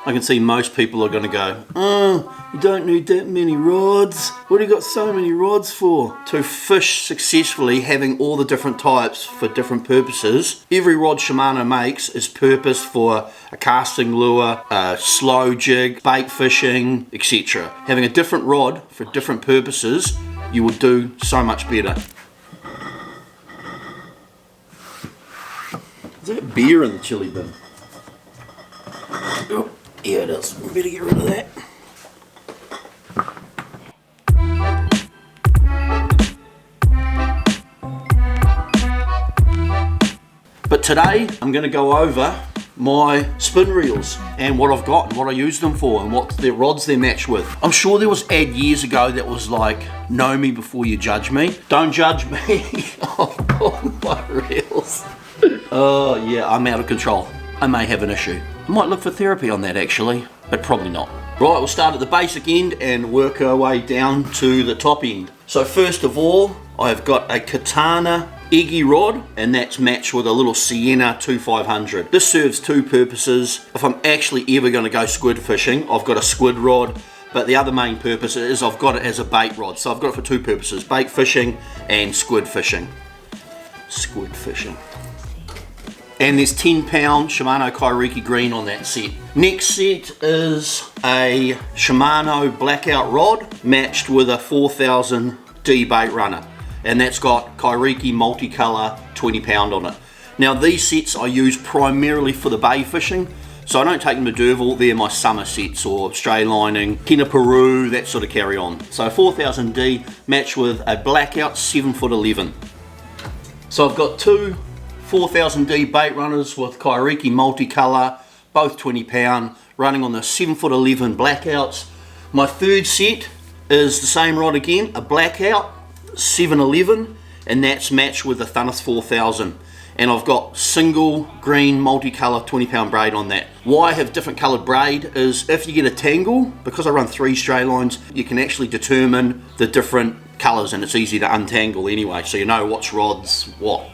I can see most people are going to go, oh, you don't need that many rods. What have you got so many rods for? To fish successfully, having all the different types for different purposes. Every rod Shimano makes is purposed for a casting lure, a slow jig, bait fishing, etc. Having a different rod for different purposes, you will do so much better. Is there beer in the chili bin? Oh, yeah it is. We better get rid of that. But today I'm going to go over my spin reels and what I've got and what I use them for and what their rods they're matched with. I'm sure there was an ad years ago that was like, know me before you judge me. Don't judge me. I've got my reels. Oh yeah, I'm out of control. I may have an issue. I might look for therapy on that actually, but probably not. Right, we'll start at the basic end and work our way down to the top end. So first of all, I've got a Katana Eggy rod, and that's matched with a little SIENNA 2500. This serves two purposes. If I'm actually ever going to go squid fishing, I've got a squid rod, but the other main purpose is I've got it as a bait rod. So I've got it for two purposes, bait fishing and squid fishing. Squid fishing. And there's 10-pound Shimano Kairiki green on that set. Next set is a Shimano blackout rod matched with a 4000D bait runner. And that's got Kairiki multicolour 20-pound on it. Now these sets I use primarily for the bay fishing, so I don't take them to Derval. They're my summer sets, or Australia lining, Kina Peru, that sort of carry on. So 4000D matched with a blackout 7'11". So I've got two 4000D bait runners with Kairiki multicolour, both 20-pound, running on the 7'11" blackouts. My third set is the same rod again, a blackout 7'11", and that's matched with the THUNNUS 4000. And I've got single green multicolour 20-pound braid on that. Why I have different coloured braid is if you get a tangle, because I run 3 stray lines, you can actually determine the different colours and it's easy to untangle anyway, so you know what's rods what.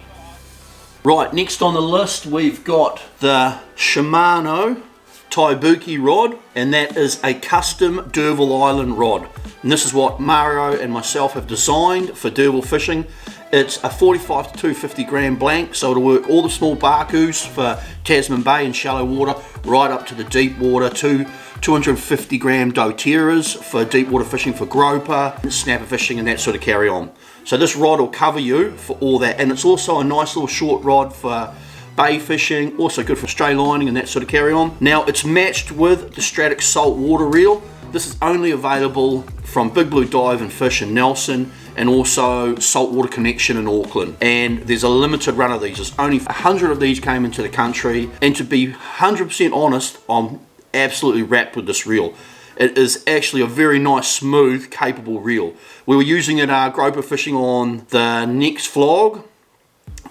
Right, next on the list we've got the Shimano Taibuki rod, and that is a custom Derval Island rod. And this is what Mario and myself have designed for Derval fishing. It's a 45 to 250 gram blank, so it'll work all the small barcoos for Tasman Bay and shallow water, right up to the deep water, to 250 gram doteras for deep water fishing for groper, snapper fishing and that sort of carry on. So this rod will cover you for all that, and it's also a nice little short rod for bay fishing, also good for stray lining and that sort of carry on. Now it's matched with the STRADIC saltwater reel. This is only available from Big Blue Dive and Fish in Nelson, and also Saltwater Connection in Auckland. And there's a limited run of these. There's only 100 of these came into the country, and to be 100% honest, I'm absolutely wrapped with this reel. It is actually a very nice, smooth, capable reel. We were using it groper fishing on the next vlog,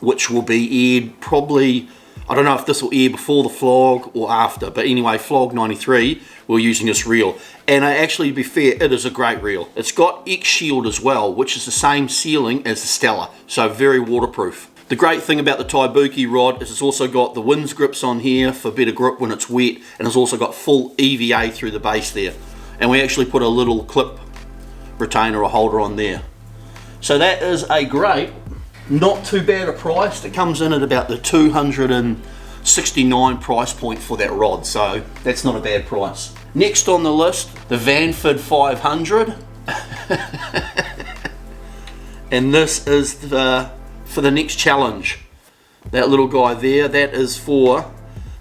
which will be aired probably, I don't know if this will air before the vlog or after, but anyway, vlog 93, we're using this reel. And actually, to be fair, it is a great reel. It's got X-Shield as well, which is the same sealing as the STELLA, so very waterproof. The great thing about the Taibuki rod is it's also got the winds grips on here for better grip when it's wet, and it's also got full EVA through the base there. And we actually put a little clip retainer or holder on there. So that is a great, not too bad a price. It comes in at about the 269 price point for that rod, so that's not a bad price. Next on the list, the VANFORD 500. And this is for the next challenge. That little guy there, that is for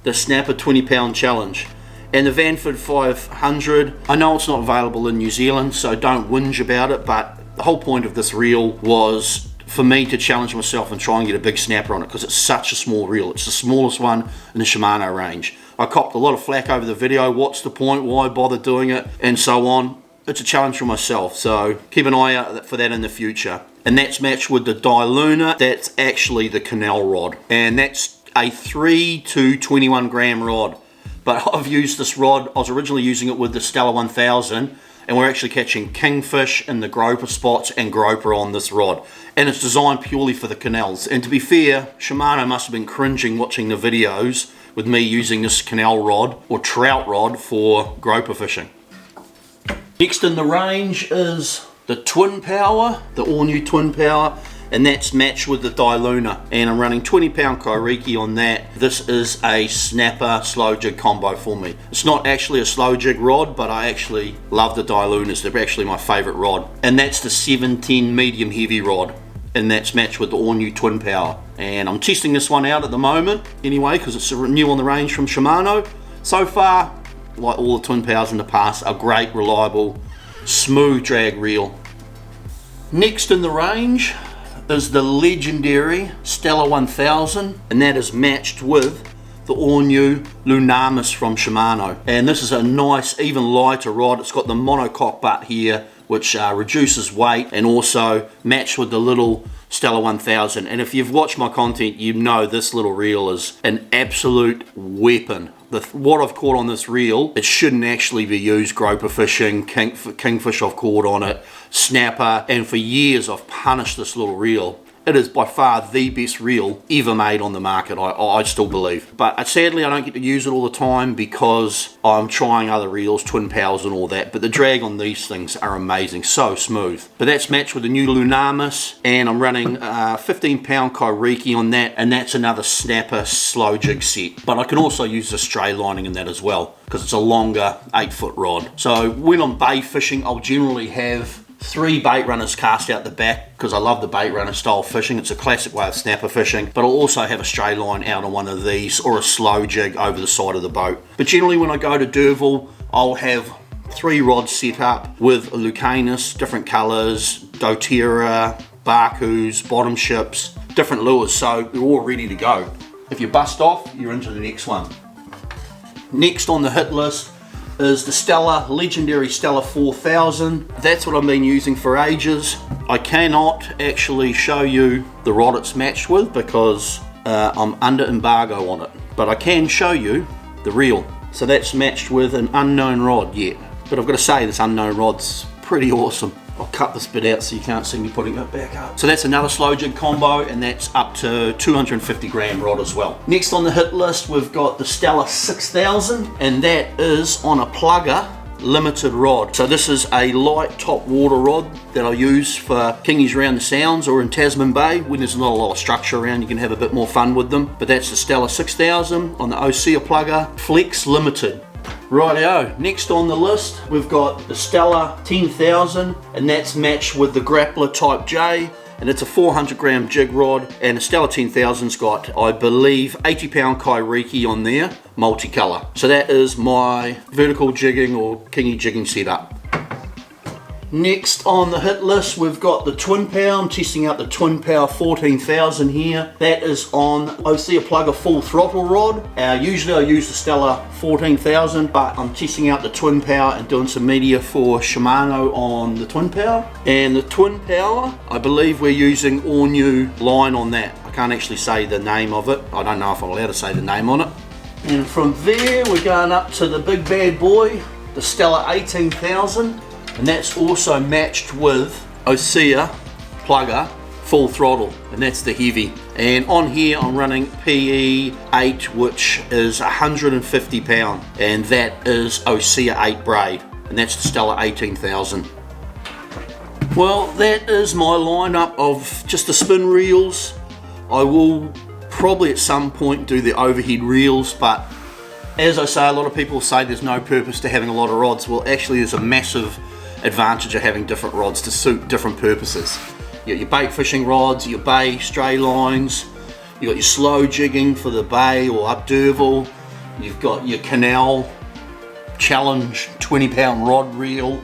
the Snapper 20-pound challenge. And the VANFORD 500, I know it's not available in New Zealand, so don't whinge about it, but the whole point of this reel was for me to challenge myself and try and get a big snapper on it, because it's such a small reel. It's the smallest one in the Shimano range. I copped a lot of flack over the video, what's the point, why bother doing it, and so on. It's a challenge for myself, so keep an eye out for that in the future. And that's matched with the Luna. That's actually the canal rod, and that's a 3 to 21 gram rod. But I've used this rod, I was originally using it with the STELLA 1000, and we're actually catching kingfish in the groper spots and groper on this rod. And it's designed purely for the canals. And to be fair, Shimano must have been cringing watching the videos with me using this canal rod or trout rod for groper fishing. Next in the range is the TWINPOWER, the all new TWINPOWER, and that's matched with the DILUNER, and I'm running 20-pound kairiki on that. This is a snapper slow jig combo for me. It's not actually a slow jig rod, but I actually love the DILUNERs. They're actually my favorite rod, and that's the 710 medium heavy rod, and that's matched with the all new TWINPOWER. And I'm testing this one out at the moment anyway, because it's new on the range from Shimano. So far, like all the TWINPOWERs in the past, a great, reliable, smooth drag reel. Next in the range is the legendary STELLA 1000, and that is matched with the all new LUNAMIS from Shimano. And this is a nice, even lighter rod. It's got the monocoque butt here, which reduces weight, and also matched with the little STELLA 1000. And if you've watched my content, you know this little reel is an absolute weapon. What I've caught on this reel, it shouldn't actually be used groper fishing, kingfish I've caught on it, snapper, and for years I've punished this little reel. It is by far the best reel ever made on the market, I still believe. But sadly I don't get to use it all the time because I'm trying other reels, TWINPOWERs and all that, but the drag on these things are amazing, so smooth. But that's matched with the new LUNAMIS, and I'm running 15-pound kairiki on that, and that's another snapper slow jig set. But I can also use the stray lining in that as well, because it's a longer 8-foot rod. So when I'm bait fishing, I'll generally have 3 bait runners cast out the back, because I love the bait runner style fishing. It's a classic way of snapper fishing, but I'll also have a stray line out on one of these or a slow jig over the side of the boat. But generally when I go to D'Urville, I'll have 3 rods set up with a Lucanus, different colours, doTERRA, Barcus, bottom ships, different lures, so they're all ready to go. If you bust off, you're into the next one. Next on the hit list is the STELLA, legendary STELLA 4000. That's what I've been using for ages. I cannot actually show you the rod it's matched with because I'm under embargo on it, but I can show you the reel. So that's matched with an unknown rod yet, but I've got to say this unknown rod's pretty awesome. I'll cut this bit out so you can't see me putting it back up. So that's another slow jig combo, and that's up to 250 gram rod as well. Next on the hit list, we've got the STELLA 6000, and that is on a plugger limited rod. So this is a light top water rod that I use for kingies around the Sounds or in Tasman Bay when there's not a lot of structure around. You can have a bit more fun with them. But that's the STELLA 6000 on the Osea plugger, Flex Limited. Rightio, next on the list we've got the STELLA 10,000, and that's matched with the Grappler Type J, and it's a 400 gram jig rod, and the STELLA 10,000's got, I believe, 80-pound kairiki on there, multicolour. So that is my vertical jigging or kingy jigging setup. Next on the hit list, we've got the TWINPOWER. I'm testing out the TWINPOWER 14,000 here. That is on Osea plugger full throttle rod. Usually I use the STELLA 14,000, but I'm testing out the TWINPOWER and doing some media for Shimano on the TWINPOWER. And the TWINPOWER, I believe we're using all new line on that. I can't actually say the name of it. I don't know if I'm allowed to say the name on it. And from there, we're going up to the big bad boy, the STELLA 18,000. And that's also matched with Osea plugger full throttle, and that's the heavy. And on here I'm running PE8, which is 150 pound, and that is Osea 8 braid, and that's the STELLA 18,000. Well, that is my lineup of just the spin reels. I will probably at some point do the overhead reels, but as I say, a lot of people say there's no purpose to having a lot of rods. Well, actually there's a massive advantage of having different rods to suit different purposes. You got your bait fishing rods, your bay stray lines, you got your slow jigging for the bay or up D'Urville, you've got your canal challenge 20-pound rod reel,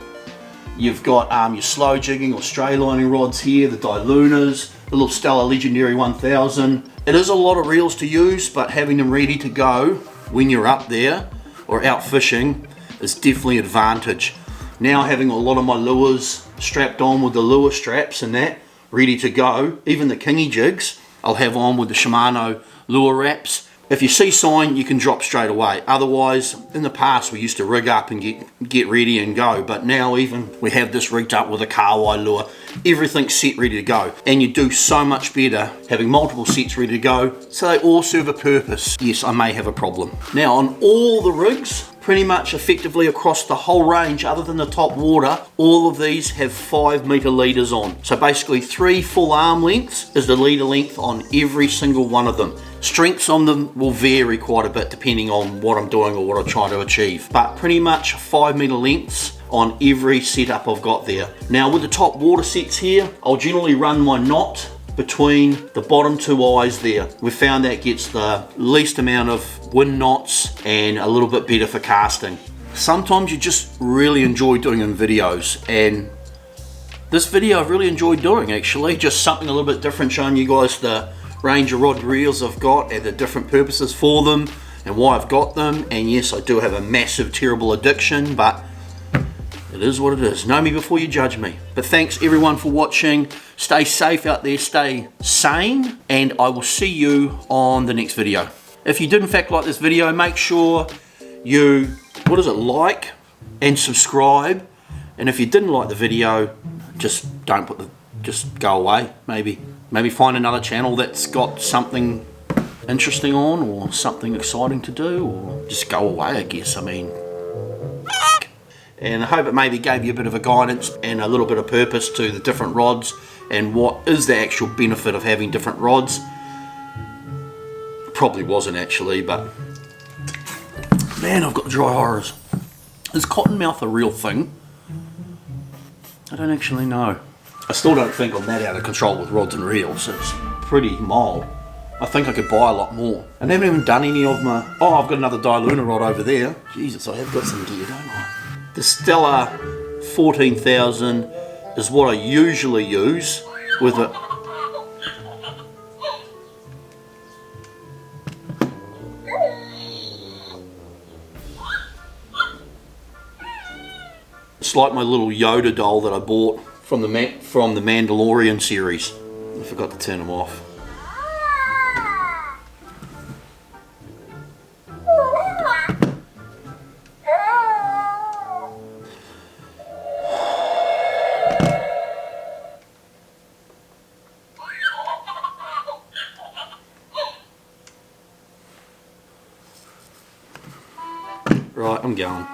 you've got your slow jigging or stray lining rods here, the DILUNERs, the little STELLA legendary 1000. It is a lot of reels to use, but having them ready to go when you're up there or out fishing is definitely an advantage. Now having a lot of my lures strapped on with the lure straps and that, ready to go, even the kingy jigs, I'll have on with the Shimano lure wraps. If you see sign, you can drop straight away. Otherwise, in the past we used to rig up and get ready and go, but now even we have this rigged up with a Kawai lure. Everything's set ready to go, and you do so much better having multiple sets ready to go, so they all serve a purpose. Yes, I may have a problem. Now on all the rigs, pretty much effectively across the whole range other than the top water, all of these have 5 meter leaders on. So basically 3 full arm lengths is the leader length on every single one of them. Strengths on them will vary quite a bit depending on what I'm doing or what I'm trying to achieve, but pretty much 5 meter lengths on every setup I've got there. Now with the top water sets here, I'll generally run my knot between the bottom 2 eyes there. We found that gets the least amount of wind knots and a little bit better for casting. Sometimes you just really enjoy doing in videos, and this video I've really enjoyed doing actually. Just something a little bit different, showing you guys the range of rod reels I've got and the different purposes for them and why I've got them. And yes, I do have a massive terrible addiction, but it is what it is. Know me before you judge me. But thanks everyone for watching. Stay safe out there, stay sane, and I will see you on the next video. If you did in fact like this video, make sure you, like and subscribe. And if you didn't like the video, just go away. Maybe find another channel that's got something interesting on or something exciting to do, or just go away, I guess. I mean, and I hope it maybe gave you a bit of a guidance and a little bit of purpose to the different rods and what is the actual benefit of having different rods. Probably wasn't actually, but man, I've got dry horrors. Is cottonmouth a real thing? I don't actually know. I still don't think I'm that out of control with rods and reels. It's pretty mild. I think I could buy a lot more. I haven't even done any of my... Oh, I've got another Diluna rod over there. Jesus, I have got some gear, don't I? The Stella 14,000 is what I usually use with it. It's like my little Yoda doll that I bought from the Mandalorian series. I forgot to turn them off. Right, I'm going.